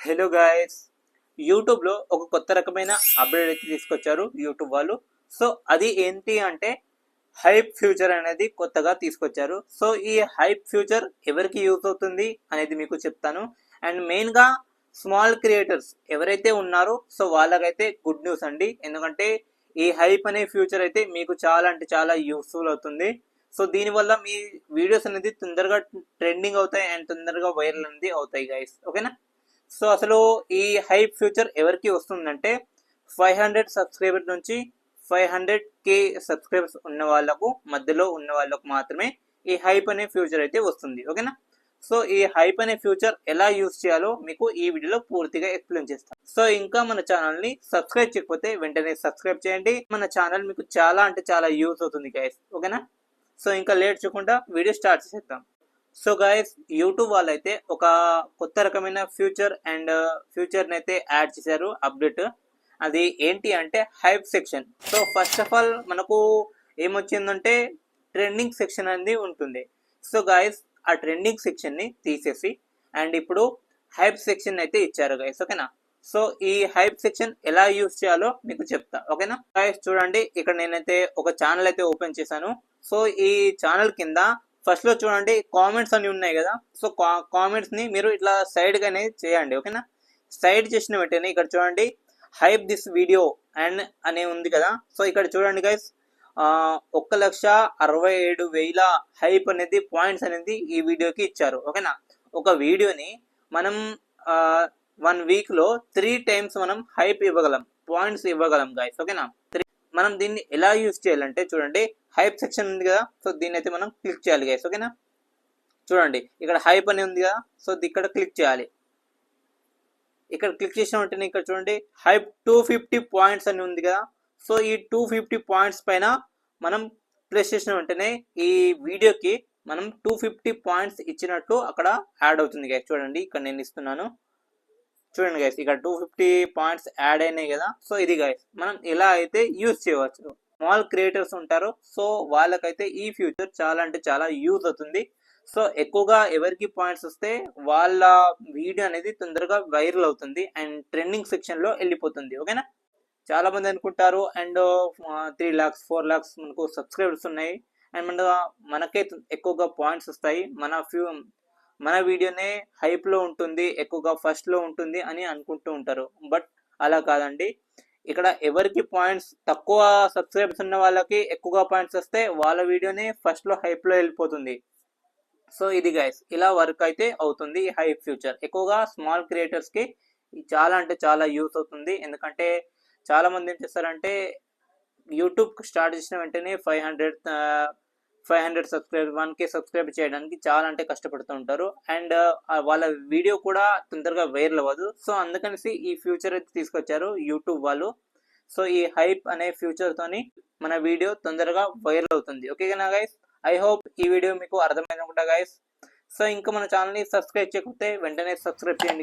Hello guys, యూట్యూబ్లో ఒక కొత్త రకమైన అప్డేట్ అయితే తీసుకొచ్చారు యూట్యూబ్ వాళ్ళు. సో అది ఏంటి అంటే హైప్ ఫ్యూచర్ అనేది కొత్తగా తీసుకొచ్చారు. సో ఈ హైప్ ఫ్యూచర్ ఎవరికి యూజ్ అవుతుంది అనేది మీకు చెప్తాను. అండ్ మెయిన్గా స్మాల్ క్రియేటర్స్ ఎవరైతే ఉన్నారో సో వాళ్ళకైతే గుడ్ న్యూస్ అండి. ఎందుకంటే ఈ హైప్ అనే ఫ్యూచర్ అయితే మీకు చాలా అంటే చాలా యూస్ఫుల్ అవుతుంది. సో దీనివల్ల మీ వీడియోస్ అనేది తొందరగా ట్రెండింగ్ అవుతాయి అండ్ తొందరగా వైరల్ అనేది అవుతాయి గైస్, ఓకేనా. సో అసలు ఈ హైప్ ఫ్యూచర్ ఎవరికి వస్తుందంటే 500 సబ్స్క్రైబర్ నుంచి 500K సబ్స్క్రైబర్స్ ఉన్న వాళ్ళకు మధ్యలో ఉన్న వాళ్ళకు మాత్రమే ఈ హైప్ అనే ఫ్యూచర్ అయితే వస్తుంది, ఓకేనా. సో ఈ హైప్ అనే ఫ్యూచర్ ఎలా యూజ్ చేయాలో మీకు ఈ వీడియోలో పూర్తిగా ఎక్స్ప్లెయిన్ చేస్తాను. సో ఇంకా మన ఛానల్ ని సబ్స్క్రైబ్ చేయకపోతే వెంటనే సబ్స్క్రైబ్ చేయండి. మన ఛానల్ మీకు చాలా అంటే చాలా యూజ్ అవుతుంది గైస్, ఓకేనా. సో ఇంకా లేట్ చేయకుండా వీడియో స్టార్ట్ చేద్దాం. సో గైస్, యూట్యూబ్ వాళ్ళైతే ఒక కొత్త రకమైన ఫ్యూచర్ని అయితే యాడ్ చేశారు అప్డేట్. అది ఏంటి అంటే hype section. So first of all మనకు ఏమొచ్చిందంటే ట్రెండింగ్ సెక్షన్ అనేది ఉంటుంది. సో గైస్, ఆ ట్రెండింగ్ సెక్షన్ని తీసేసి అండ్ ఇప్పుడు హైప్ సెక్షన్ అయితే ఇచ్చారు గైస్, ఓకేనా. సో ఈ హైప్ సెక్షన్ ఎలా యూజ్ చేయాలో మీకు చెప్తా, ఓకేనా. గైస్ చూడండి, ఇక్కడ నేనైతే ఒక ఛానల్ అయితే ఓపెన్ చేశాను. సో ఈ ఛానల్ కింద ఫస్ట్ లో చూడండి కామెంట్స్ అని ఉన్నాయి కదా. సో కామెంట్స్ ని మీరు ఇట్లా సైడ్ గానే చేయండి, ఓకేనా. సైడ్ చేసిన వెంటనే ఇక్కడ చూడండి హైప్ దిస్ వీడియో అండ్ అనే ఉంది కదా. సో ఇక్కడ చూడండి గైస్, 1,67,000 హైప్ అనేది పాయింట్స్ అనేది ఈ వీడియోకి ఇచ్చారు, ఓకేనా. ఒక వీడియోని మనం 1 వీక్ లో 3 టైమ్స్ మనం హైప్ ఇవ్వగలం, పాయింట్స్ ఇవ్వగలం గైస్, ఓకేనా. మనం దీన్ని ఎలా యూజ్ చేయాలంటే చూడండి, హైప్ సెక్షన్ ఉంది కదా. సో దీన్ని అయితే మనం క్లిక్ చేయాలి గైస్, ఓకేనా. చూడండి ఇక్కడ హైప్ అని ఉంది కదా. సో ఇక్కడ క్లిక్ చేయాలి. ఇక్కడ క్లిక్ చేసిన వెంటనే ఇక్కడ చూడండి హైప్ 250 పాయింట్స్ అని ఉంది కదా. సో ఈ 250 పాయింట్స్ పైన మనం ప్రెస్ చేసిన వెంటనే ఈ వీడియోకి మనం 250 పాయింట్స్ ఇచ్చినట్టు అక్కడ యాడ్ అవుతుంది గైస్. చూడండి ఇక్కడ నేను ఇస్తున్నాను, చూడండి గైస్, ఇక్కడ 250 పాయింట్స్ యాడ్ అయినాయి కదా. సో ఇది గైస్ మనం ఇలా అయితే యూజ్ చేయవచ్చు. స్మాల్ క్రియేటర్స్ ఉంటారు, సో వాళ్ళకైతే ఈ ఫ్యూచర్ చాలా అంటే చాలా యూజ్ అవుతుంది. సో ఎక్కువగా ఎవరికి పాయింట్స్ వస్తే వాళ్ళ వీడియో అనేది తొందరగా వైరల్ అవుతుంది అండ్ ట్రెండింగ్ సెక్షన్ లో వెళ్ళిపోతుంది, ఓకేనా. చాలా మంది అనుకుంటారు అండ్ 3 lakhs 4 lakhs మనకు సబ్స్క్రైబర్స్ ఉన్నాయి అండ్ మనకే ఎక్కువగా పాయింట్స్ వస్తాయి, మన వీడియోనే హైప్ లో ఉంటుంది, ఎక్కువగా ఫస్ట్ లో ఉంటుంది అని అనుకుంటూ ఉంటారు. బట్ అలా కాదండి. ఇక్కడ ఎవరికి పాయింట్స్ తక్కువ సబ్స్క్రైబర్స్ ఉన్న వాళ్ళకి ఎక్కువగా పాయింట్స్ వస్తే వాళ్ళ వీడియోనే ఫస్ట్ లో హైప్ లో వెళ్ళిపోతుంది. సో ఇది గైస్ ఇలా వర్క్ అయితే అవుతుంది ఈ హైప్ ఫ్యూచర్. ఎక్కువగా స్మాల్ క్రియేటర్స్ కి చాలా అంటే చాలా యూస్ అవుతుంది. ఎందుకంటే చాలా మంది ఏం చేస్తారంటే యూట్యూబ్ స్టార్ట్ చేసిన వెంటనే 500 సబ్స్క్రైబర్ 1K సబ్స్క్రైబ్ చేయడానికి చాలా అంటే కష్టపడుతూ ఉంటారు అండ్ వాళ్ళ వీడియో కూడా తొందరగా వైరల్ అవ్వదు. సో అందుకనేసి ఈ ఫ్యూచర్ అయితే తీసుకొచ్చారు యూట్యూబ్ వాళ్ళు. సో ఈ హైప్ అనే ఫ్యూచర్ తోని మన వీడియో తొందరగా వైరల్ అవుతుంది, ఓకేనా గైస్. ఐ హోప్ ఈ వీడియో మీకు అర్థమైంది అనుకుంటా గైస్. సో ఇంకా మన ఛానల్ని సబ్స్క్రైబ్ చేయకపోతే వెంటనే సబ్స్క్రైబ్ చేయండి.